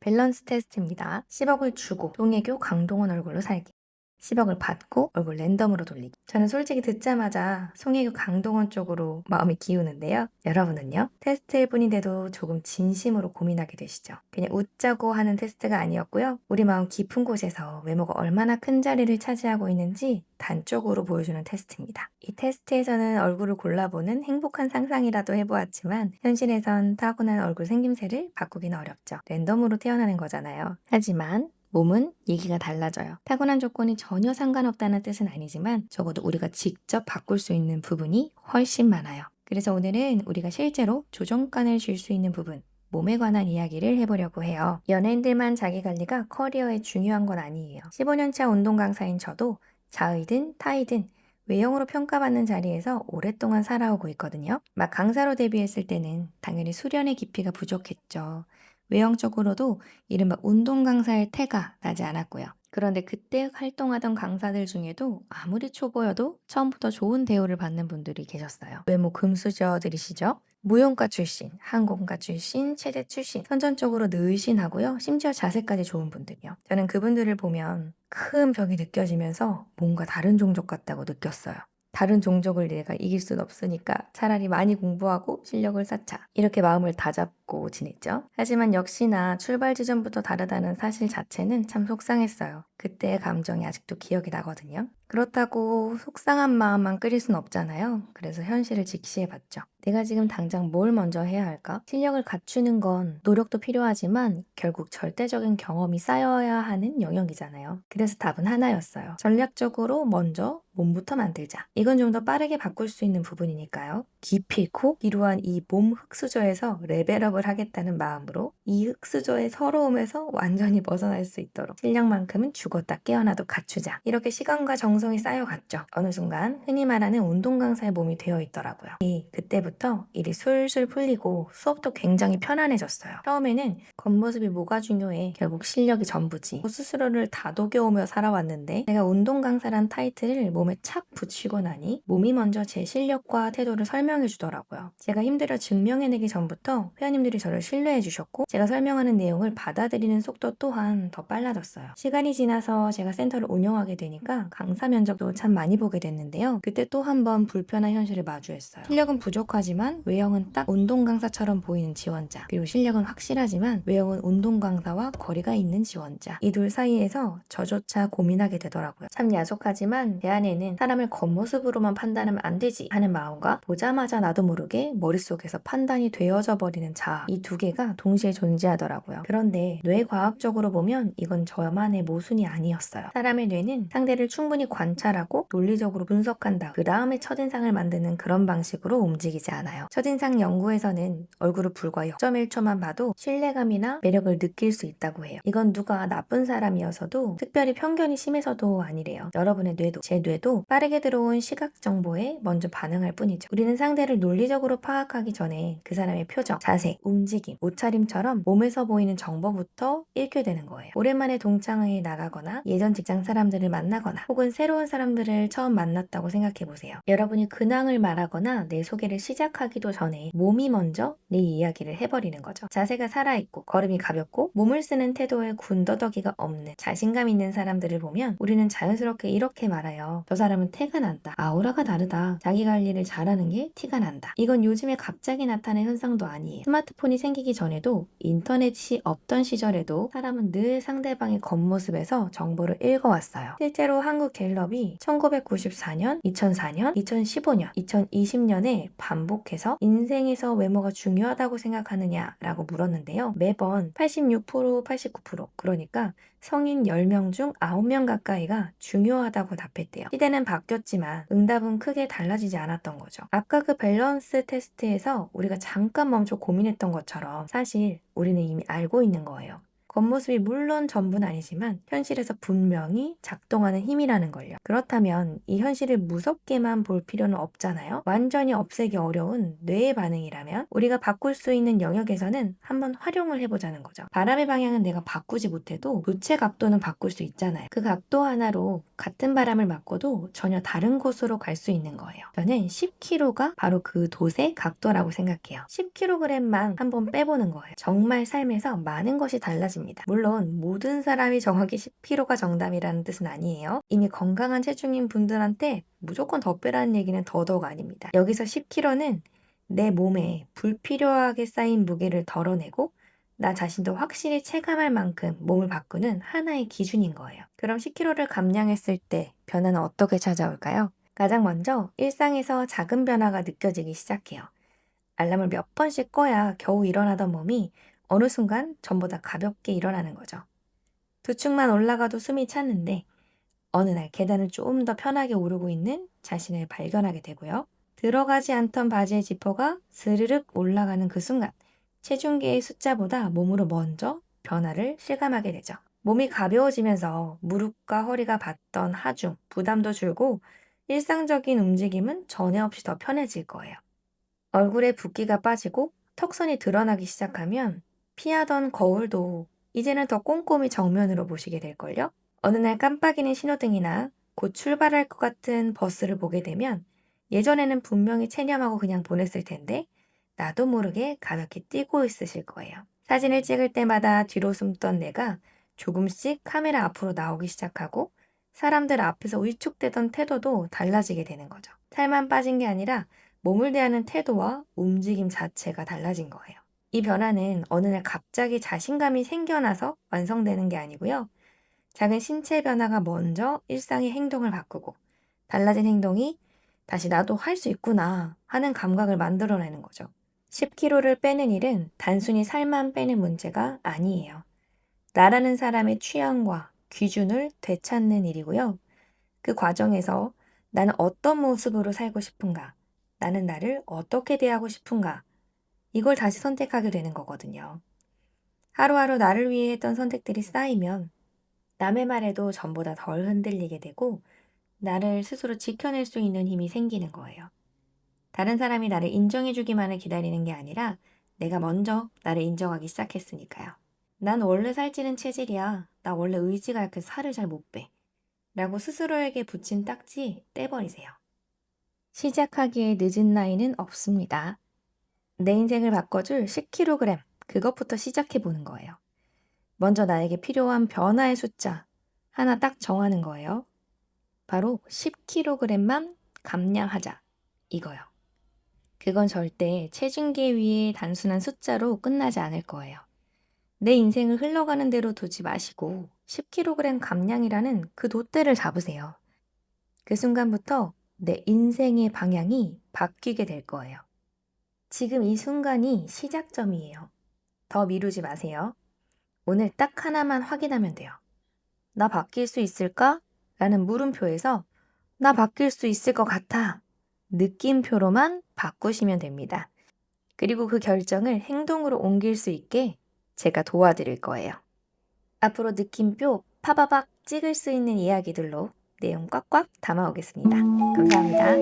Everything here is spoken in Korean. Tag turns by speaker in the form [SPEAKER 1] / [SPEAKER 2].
[SPEAKER 1] 밸런스 테스트입니다. 10억을 주고 송혜교, 강동원 얼굴로 살기. 10억을 받고 얼굴 랜덤으로 돌리기. 저는 솔직히 듣자마자 송혜교, 강동원 쪽으로 마음이 기우는데요. 여러분은요? 테스트일 뿐인데도 조금 진심으로 고민하게 되시죠? 그냥 웃자고 하는 테스트가 아니었고요. 우리 마음 깊은 곳에서 외모가 얼마나 큰 자리를 차지하고 있는지 단적으로 보여주는 테스트입니다. 이 테스트에서는 얼굴을 골라보는 행복한 상상이라도 해보았지만 현실에선 타고난 얼굴 생김새를 바꾸기는 어렵죠. 랜덤으로 태어나는 거잖아요. 하지만 몸은 얘기가 달라져요. 타고난 조건이 전혀 상관없다는 뜻은 아니지만 적어도 우리가 직접 바꿀 수 있는 부분이 훨씬 많아요. 그래서 오늘은 우리가 실제로 조정관을 줄 수 있는 부분, 몸에 관한 이야기를 해보려고 해요. 연예인들만 자기관리가 커리어에 중요한 건 아니에요. 15년차 운동 강사인 저도 자의든 타의든 외형으로 평가받는 자리에서 오랫동안 살아오고 있거든요. 막 강사로 데뷔했을 때는 당연히 수련의 깊이가 부족했죠. 외형적으로도 이른바 운동 강사의 태가 나지 않았고요. 그런데 그때 활동하던 강사들 중에도 아무리 초보여도 처음부터 좋은 대우를 받는 분들이 계셨어요. 외모 금수저들이시죠? 무용과 출신, 항공과 출신, 체대 출신, 선천적으로 느신하고요. 심지어 자세까지 좋은 분들이요. 저는 그분들을 보면 큰 벽이 느껴지면서 뭔가 다른 종족 같다고 느꼈어요. 다른 종족을 내가 이길 순 없으니까 차라리 많이 공부하고 실력을 쌓자. 이렇게 마음을 다잡고 지냈죠. 하지만 역시나 출발 지점부터 다르다는 사실 자체는 참 속상했어요. 그때의 감정이 아직도 기억이 나거든요. 그렇다고 속상한 마음만 끓일 순 없잖아요. 그래서 현실을 직시해봤죠. 내가 지금 당장 뭘 먼저 해야 할까? 실력을 갖추는 건 노력도 필요하지만 결국 절대적인 경험이 쌓여야 하는 영역이잖아요. 그래서 답은 하나였어요. 전략적으로 먼저 몸부터 만들자. 이건 좀 더 빠르게 바꿀 수 있는 부분이니까요. 기필코 기루한 이 몸 흙수저에서 레벨업을 하겠다는 마음으로 이 흙수저의 서러움에서 완전히 벗어날 수 있도록 실력만큼은 죽었다 깨어나도 갖추자. 이렇게 시간과 정성이 쌓여갔죠. 어느 순간 흔히 말하는 운동 강사의 몸이 되어 있더라고요. 그때부터 일이 술술 풀리고 수업도 굉장히 편안해졌어요. 처음에는 겉모습이 뭐가 중요해. 결국 실력이 전부지. 스스로를 다독여오며 살아왔는데 내가 운동 강사란 타이틀을 몸에 착 붙이고 나니 몸이 먼저 제 실력과 태도를 설명해 주더라고요. 제가 힘들어 증명해내기 전부터 회원님들이 저를 신뢰해 주셨고 제가 설명하는 내용을 받아들이는 속도 또한 더 빨라졌어요. 시간이 지나서 제가 센터를 운영하게 되니까 강사 면접도 참 많이 보게 됐는데요. 그때 또 한 번 불편한 현실을 마주했어요. 실력은 부족하지만 외형은 딱 운동 강사처럼 보이는 지원자, 그리고 실력은 확실하지만 외형은 운동 강사와 거리가 있는 지원자, 이 둘 사이에서 저조차 고민하게 되더라고요. 참 야속하지만 제 안에는 사람을 겉모습으로만 판단하면 안 되지 하는 마음과 보자마자 나도 모르게 머릿속에서 판단이 되어져 버리는 자아, 이 두 개가 동시에 존재하더라고요. 그런데 뇌과학적으로 보면 이건 저만의 모순이 아니었어요. 사람의 뇌는 상대를 충분히 관찰하고 논리적으로 분석한 다음 그 다음에 첫인상을 만드는 그런 방식으로 움직이지 않아요. 첫인상 연구에서는 얼굴을 불과 0.1초만 봐도 신뢰감이나 매력을 느낄 수 있다고 해요. 이건 누가 나쁜 사람이어서도 특별히 편견이 심해서도 아니래요. 여러분의 뇌도 제 뇌도 빠르게 들어온 시각 정보에 먼저 반응할 뿐이죠. 우리는 상대를 논리적으로 파악하기 전에 그 사람의 표정, 자세, 움직임, 옷차림처럼 몸에서 보이는 정보부터 읽게 되는 거예요. 오랜만에 동창회에 나가거나 예전 직장 사람들을 만나거나 혹은 새로운 사람들을 처음 만났다고 생각해보세요. 여러분이 근황을 말하거나 내 소개를 시작하기도 전에 몸이 먼저 내 이야기를 해버리는 거죠. 자세가 살아있고 걸음이 가볍고 몸을 쓰는 태도에 군더더기가 없는 자신감 있는 사람들을 보면 우리는 자연스럽게 이렇게 말해요. 저 사람은 태가 난다. 아우라가 다르다. 자기 관리를 잘하는 게 티가 난다. 이건 요즘에 갑자기 나타난 현상도 아니에요. 스마트폰이 생기기 전에도 인터넷이 없던 시절에도 사람은 늘 상대방의 겉모습에서 정보를 읽어왔어요. 실제로 한국갤럽이 1994년, 2004년, 2015년, 2020년에 반복해서 인생에서 외모가 중요하다고 생각하느냐라고 물었는데요. 매번 86%, 89%, 그러니까 성인 10명 중 9명 가까이가 중요하다고 답했대요. 시대는 바뀌었지만 응답은 크게 달라지지 않았던 거죠. 아까 그 밸런스 테스트에서 우리가 잠깐 멈춰 고민했던 것처럼 사실 우리는 이미 알고 있는 거예요. 겉모습이 물론 전부는 아니지만 현실에서 분명히 작동하는 힘이라는 걸요. 그렇다면 이 현실을 무섭게만 볼 필요는 없잖아요. 완전히 없애기 어려운 뇌의 반응이라면 우리가 바꿀 수 있는 영역에서는 한번 활용을 해보자는 거죠. 바람의 방향은 내가 바꾸지 못해도 부채 각도는 바꿀 수 있잖아요. 그 각도 하나로 같은 바람을 맞고도 전혀 다른 곳으로 갈 수 있는 거예요. 저는 10kg가 바로 그 돛의 각도라고 생각해요. 10kg만 한번 빼보는 거예요. 정말 삶에서 많은 것이 달라집니다. 것입니다. 물론 모든 사람이 정확히 10kg가 정답이라는 뜻은 아니에요. 이미 건강한 체중인 분들한테 무조건 더 빼라는 얘기는 더더욱 아닙니다. 여기서 10kg는 내 몸에 불필요하게 쌓인 무게를 덜어내고 나 자신도 확실히 체감할 만큼 몸을 바꾸는 하나의 기준인 거예요. 그럼 10kg를 감량했을 때 변화는 어떻게 찾아올까요? 가장 먼저 일상에서 작은 변화가 느껴지기 시작해요. 알람을 몇 번씩 꺼야 겨우 일어나던 몸이 어느 순간 전보다 가볍게 일어나는 거죠. 두 층만 올라가도 숨이 찼는데 어느 날 계단을 좀 더 편하게 오르고 있는 자신을 발견하게 되고요. 들어가지 않던 바지의 지퍼가 스르륵 올라가는 그 순간 체중계의 숫자보다 몸으로 먼저 변화를 실감하게 되죠. 몸이 가벼워지면서 무릎과 허리가 받던 하중, 부담도 줄고 일상적인 움직임은 전혀 없이 더 편해질 거예요. 얼굴에 붓기가 빠지고 턱선이 드러나기 시작하면 피하던 거울도 이제는 더 꼼꼼히 정면으로 보시게 될걸요? 어느 날 깜빡이는 신호등이나 곧 출발할 것 같은 버스를 보게 되면 예전에는 분명히 체념하고 그냥 보냈을 텐데 나도 모르게 가볍게 뛰고 있으실 거예요. 사진을 찍을 때마다 뒤로 숨던 내가 조금씩 카메라 앞으로 나오기 시작하고 사람들 앞에서 위축되던 태도도 달라지게 되는 거죠. 살만 빠진 게 아니라 몸을 대하는 태도와 움직임 자체가 달라진 거예요. 이 변화는 어느 날 갑자기 자신감이 생겨나서 완성되는 게 아니고요. 작은 신체 변화가 먼저 일상의 행동을 바꾸고 달라진 행동이 다시 나도 할 수 있구나 하는 감각을 만들어내는 거죠. 10kg를 빼는 일은 단순히 살만 빼는 문제가 아니에요. 나라는 사람의 취향과 기준을 되찾는 일이고요. 그 과정에서 나는 어떤 모습으로 살고 싶은가? 나는 나를 어떻게 대하고 싶은가? 이걸 다시 선택하게 되는 거거든요. 하루하루 나를 위해 했던 선택들이 쌓이면 남의 말에도 전보다 덜 흔들리게 되고 나를 스스로 지켜낼 수 있는 힘이 생기는 거예요. 다른 사람이 나를 인정해주기만을 기다리는 게 아니라 내가 먼저 나를 인정하기 시작했으니까요. 난 원래 살찌는 체질이야. 나 원래 의지가 약해서 살을 잘 못 빼. 라고 스스로에게 붙인 딱지 떼버리세요. 시작하기에 늦은 나이는 없습니다. 내 인생을 바꿔줄 10kg, 그것부터 시작해보는 거예요. 먼저 나에게 필요한 변화의 숫자 하나 딱 정하는 거예요. 바로 10kg만 감량하자. 이거요. 그건 절대 체중계 위에 단순한 숫자로 끝나지 않을 거예요. 내 인생을 흘러가는 대로 두지 마시고 10kg 감량이라는 그 돛대를 잡으세요. 그 순간부터 내 인생의 방향이 바뀌게 될 거예요. 지금 이 순간이 시작점이에요. 더 미루지 마세요. 오늘 딱 하나만 확인하면 돼요. 나 바뀔 수 있을까? 라는 물음표에서 나 바뀔 수 있을 것 같아. 느낌표로만 바꾸시면 됩니다. 그리고 그 결정을 행동으로 옮길 수 있게 제가 도와드릴 거예요. 앞으로 느낌표 파바박 찍을 수 있는 이야기들로 내용 꽉꽉 담아오겠습니다. 감사합니다.